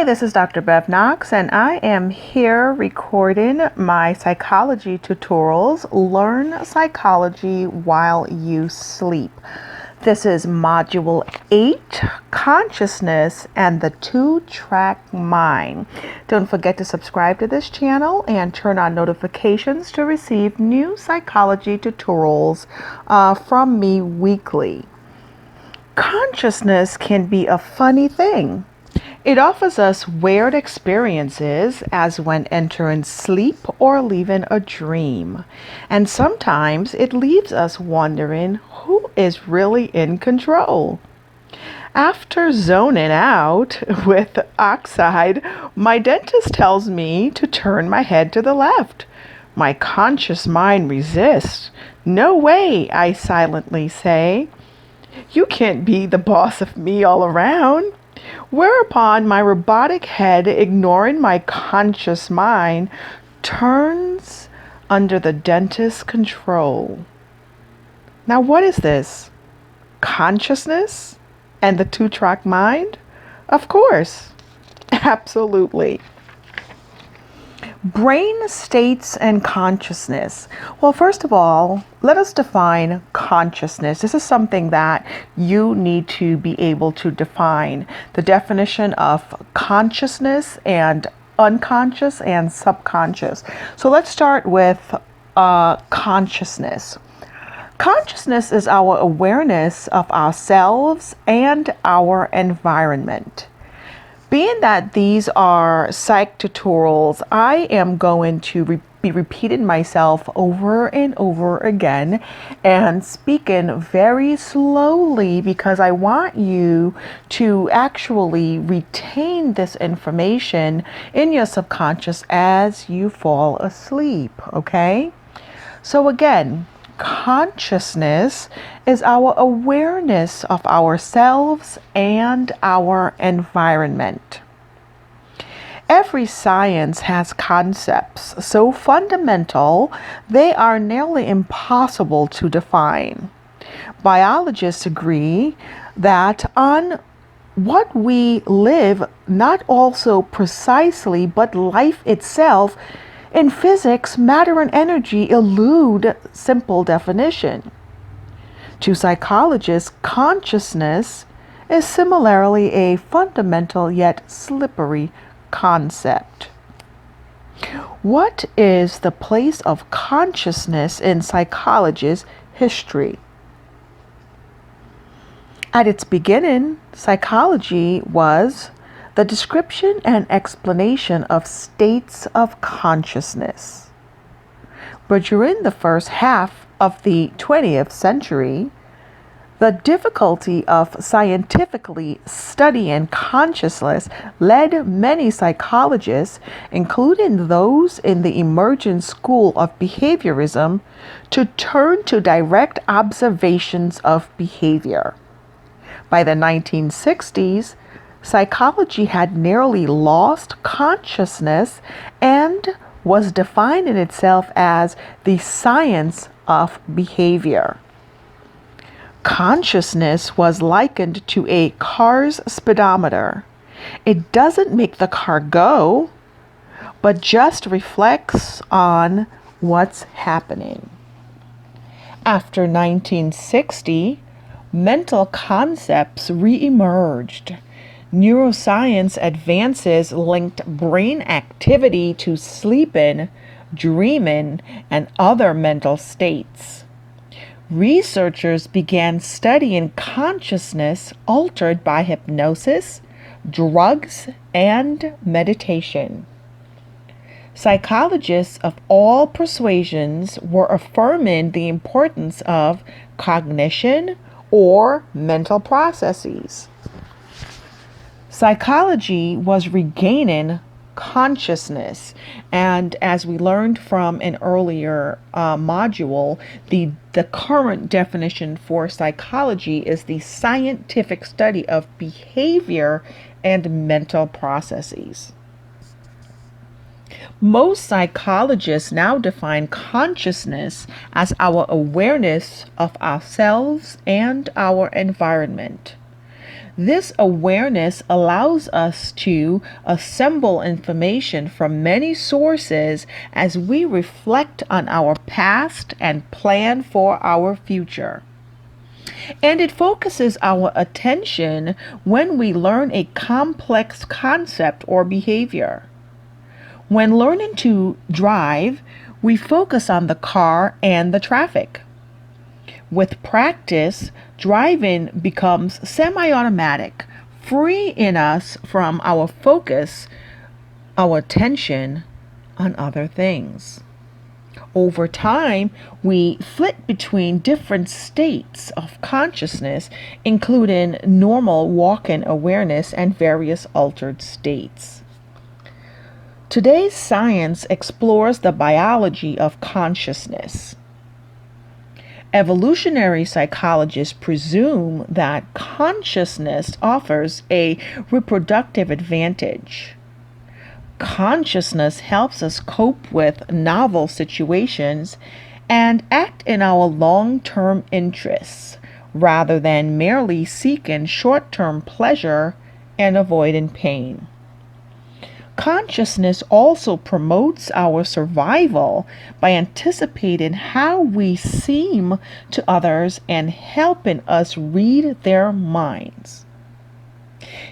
Hi, this is Dr. Bev Knox, and I am here recording my psychology tutorials, Learn Psychology While You Sleep. This is Module 8, Consciousness and the Two-Track Mind. Don't forget to subscribe to this channel and turn on notifications to receive new psychology tutorials from me weekly. Consciousness can be a funny thing. It offers us weird experiences as when entering sleep or leaving a dream. And sometimes it leaves us wondering who is really in control. After zoning out with oxide, my dentist tells me to turn my head to the left. My conscious mind resists. No way, I silently say. You can't be the boss of me all around. Whereupon my robotic head, ignoring my conscious mind, turns under the dentist's control. Now, what is this? Consciousness and the two-track mind? Of course, absolutely. Brain states and consciousness. Well, first of all, let us define consciousness. This is something that you need to be able to define. The definition of consciousness and unconscious and subconscious. So let's start with consciousness. Consciousness is our awareness of ourselves and our environment. Being that these are psych tutorials, I am going to be repeating myself over and over again and speaking very slowly because I want you to actually retain this information in your subconscious as you fall asleep, okay? So again, consciousness is our awareness of ourselves and our environment. Every science has concepts so fundamental they are nearly impossible to define. Biologists agree that on what we live, not also precisely, but life itself. In physics, matter and energy elude simple definition. To psychologists, consciousness is similarly a fundamental yet slippery concept. What is the place of consciousness in psychology's history? At its beginning, psychology was the description and explanation of states of consciousness. But during the first half of the 20th century, the difficulty of scientifically studying consciousness led many psychologists, including those in the emerging school of behaviorism, to turn to direct observations of behavior. By the 1960s, psychology had nearly lost consciousness and was defining itself as the science of behavior. Consciousness was likened to a car's speedometer. It doesn't make the car go, but just reflects on what's happening. After 1960, mental concepts re-emerged. Neuroscience advances linked brain activity to sleeping, dreaming, and other mental states. Researchers began studying consciousness altered by hypnosis, drugs, and meditation. Psychologists of all persuasions were affirming the importance of cognition or mental processes. Psychology was regaining consciousness, and as we learned from an earlier module, the current definition for psychology is the scientific study of behavior and mental processes. Most psychologists now define consciousness as our awareness of ourselves and our environment. This awareness allows us to assemble information from many sources as we reflect on our past and plan for our future. And it focuses our attention when we learn a complex concept or behavior. When learning to drive, we focus on the car and the traffic. With practice, driving becomes semi-automatic, freeing us from our focus, our attention on other things. Over time, we flit between different states of consciousness, including normal walk-in awareness and various altered states. Today's science explores the biology of consciousness. Evolutionary psychologists presume that consciousness offers a reproductive advantage. Consciousness helps us cope with novel situations and act in our long-term interests rather than merely seeking short-term pleasure and avoiding pain. Consciousness also promotes our survival by anticipating how we seem to others and helping us read their minds.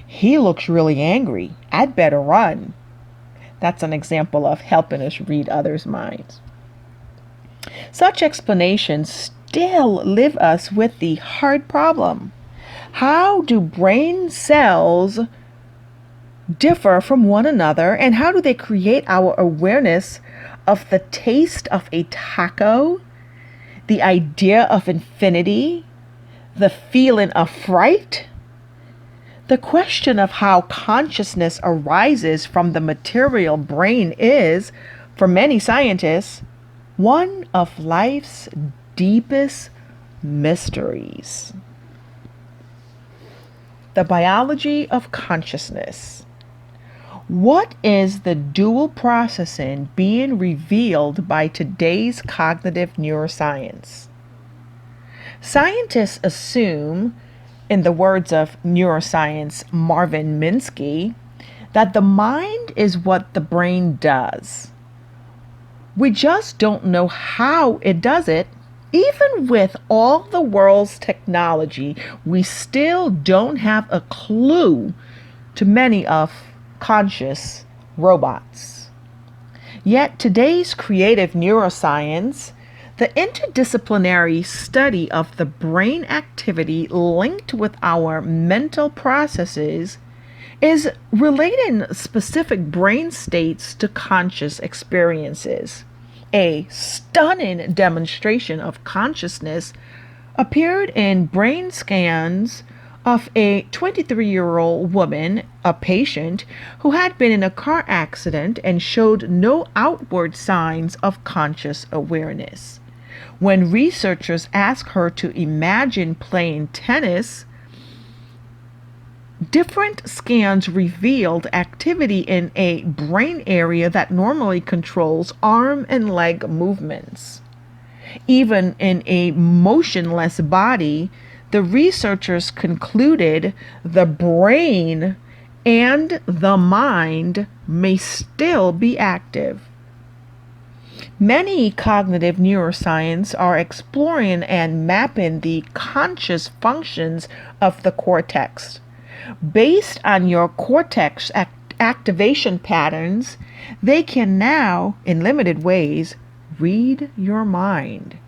He looks really angry. I'd better run. That's an example of helping us read others' minds. Such explanations still leave us with the hard problem. How do brain cells differ from one another, and how do they create our awareness of the taste of a taco, the idea of infinity, the feeling of fright? The question of how consciousness arises from the material brain is, for many scientists, one of life's deepest mysteries. The biology of consciousness. What is the dual processing being revealed by today's cognitive neuroscience? Scientists assume, in the words of neuroscience Marvin Minsky, that the mind is what the brain does. We just don't know how it does it. Even with all the world's technology, we still don't have a clue to many of conscious robots. Yet today's creative neuroscience, the interdisciplinary study of the brain activity linked with our mental processes, is relating specific brain states to conscious experiences. A stunning demonstration of consciousness appeared in brain scans of a 23-year-old woman, a patient, who had been in a car accident and showed no outward signs of conscious awareness. When researchers asked her to imagine playing tennis, different scans revealed activity in a brain area that normally controls arm and leg movements. Even in a motionless body, the researchers concluded the brain and the mind may still be active. Many cognitive neuroscience are exploring and mapping the conscious functions of the cortex. Based on your cortex activation patterns, they can now, in limited ways, read your mind.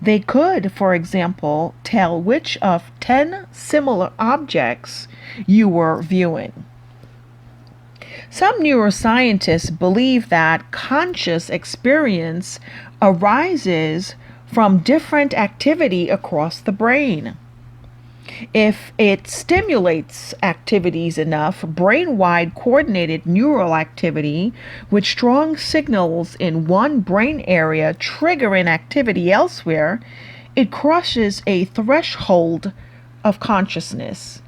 They could, for example, tell which of 10 similar objects you were viewing. Some neuroscientists believe that conscious experience arises from different activity across the brain. If it stimulates activities enough, brain-wide coordinated neural activity with strong signals in one brain area triggering activity elsewhere, it crosses a threshold of consciousness.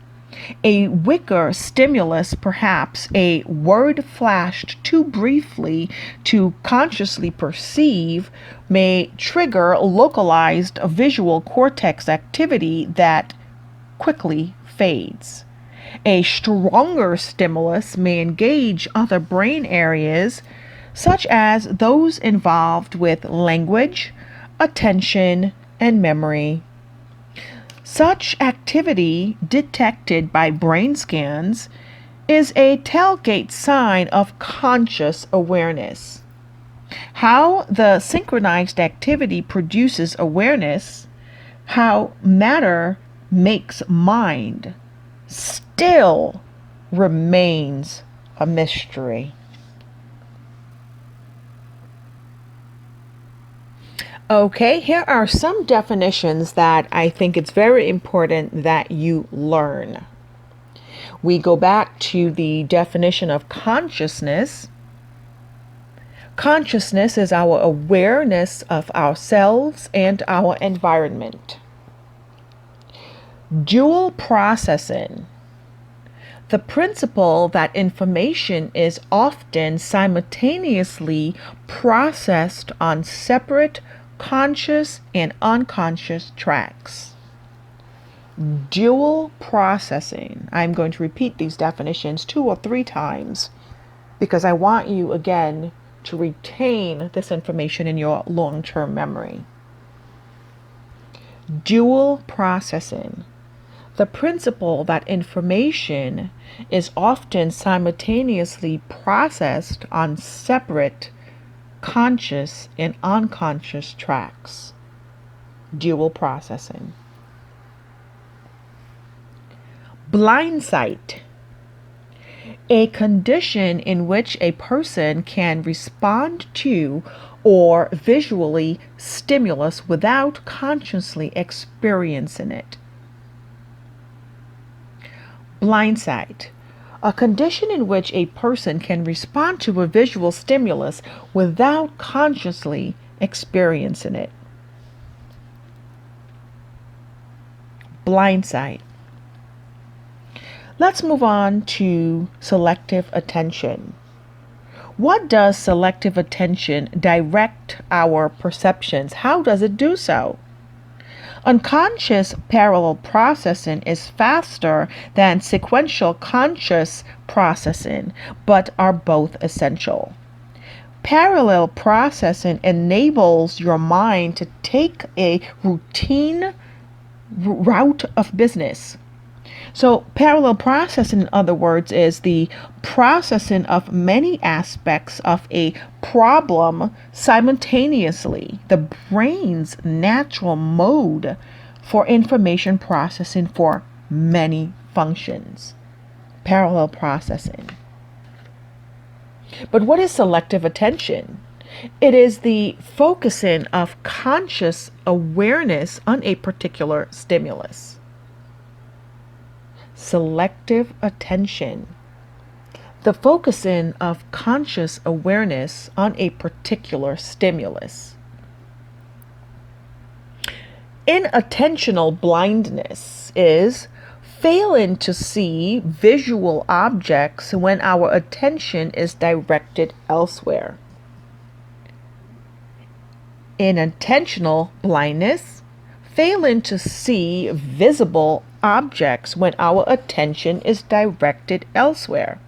A weaker stimulus, perhaps a word flashed too briefly to consciously perceive, may trigger localized visual cortex activity that quickly fades. A stronger stimulus may engage other brain areas, such as those involved with language, attention, and memory. Such activity detected by brain scans is a telltale sign of conscious awareness. How the synchronized activity produces awareness, how matter makes mind, still remains a mystery. Okay, here are some definitions that I think it's very important that you learn. We go back to the definition of consciousness. Consciousness is our awareness of ourselves and our environment. Dual processing. The principle that information is often simultaneously processed on separate conscious and unconscious tracks. Dual processing. I'm going to repeat these definitions 2 or 3 times because I want you again to retain this information in your long-term memory. Dual processing. The principle that information is often simultaneously processed on separate conscious and unconscious tracks. Dual processing. Blind sight. A condition in which a person can respond to or visually stimulus without consciously experiencing it. Blind sight. A condition in which a person can respond to a visual stimulus without consciously experiencing it. Blind sight. Let's move on to selective attention. What does selective attention direct our perceptions? How does it do so? Unconscious parallel processing is faster than sequential conscious processing, but are both essential. Parallel processing enables your mind to take a routine route of business. So parallel processing, in other words, is the processing of many aspects of a problem simultaneously, the brain's natural mode for information processing for many functions. Parallel processing. But what is selective attention? It is the focusing of conscious awareness on a particular stimulus. Selective attention. The focusing of conscious awareness on a particular stimulus. Inattentional blindness is failing to see visual objects when our attention is directed elsewhere. Inattentional blindness, failing to see visible objects when our attention is directed elsewhere.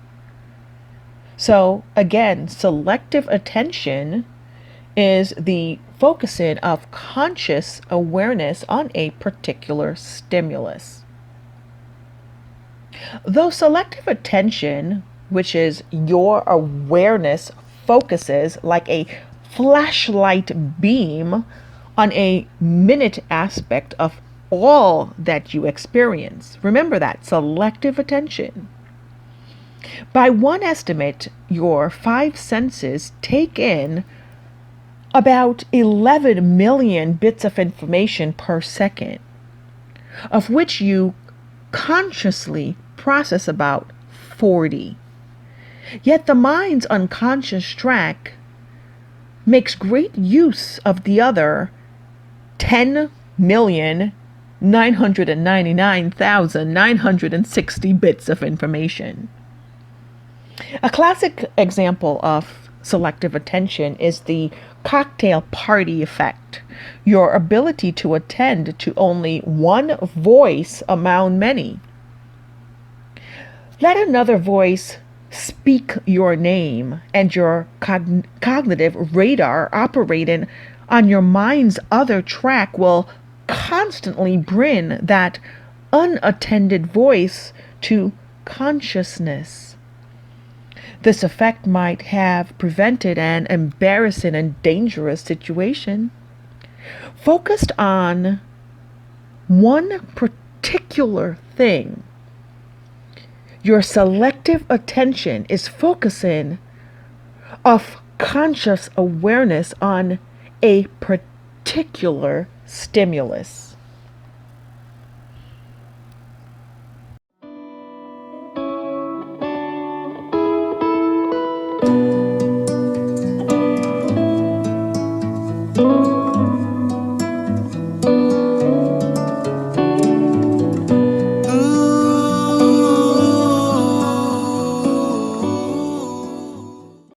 So again, selective attention is the focusing of conscious awareness on a particular stimulus. Though selective attention, which is your awareness, focuses like a flashlight beam on a minute aspect of all that you experience. Remember that, selective attention. By one estimate, your 5 senses take in about 11 million bits of information per second, of which you consciously process about 40. Yet the mind's unconscious track makes great use of the other 10,999,960 bits of information. A classic example of selective attention is the cocktail party effect, your ability to attend to only one voice among many. Let another voice speak your name, and your cognitive radar operating on your mind's other track will constantly bring that unattended voice to consciousness. This effect might have prevented an embarrassing and dangerous situation. Focused on one particular thing, your selective attention is focusing of conscious awareness on a particular stimulus.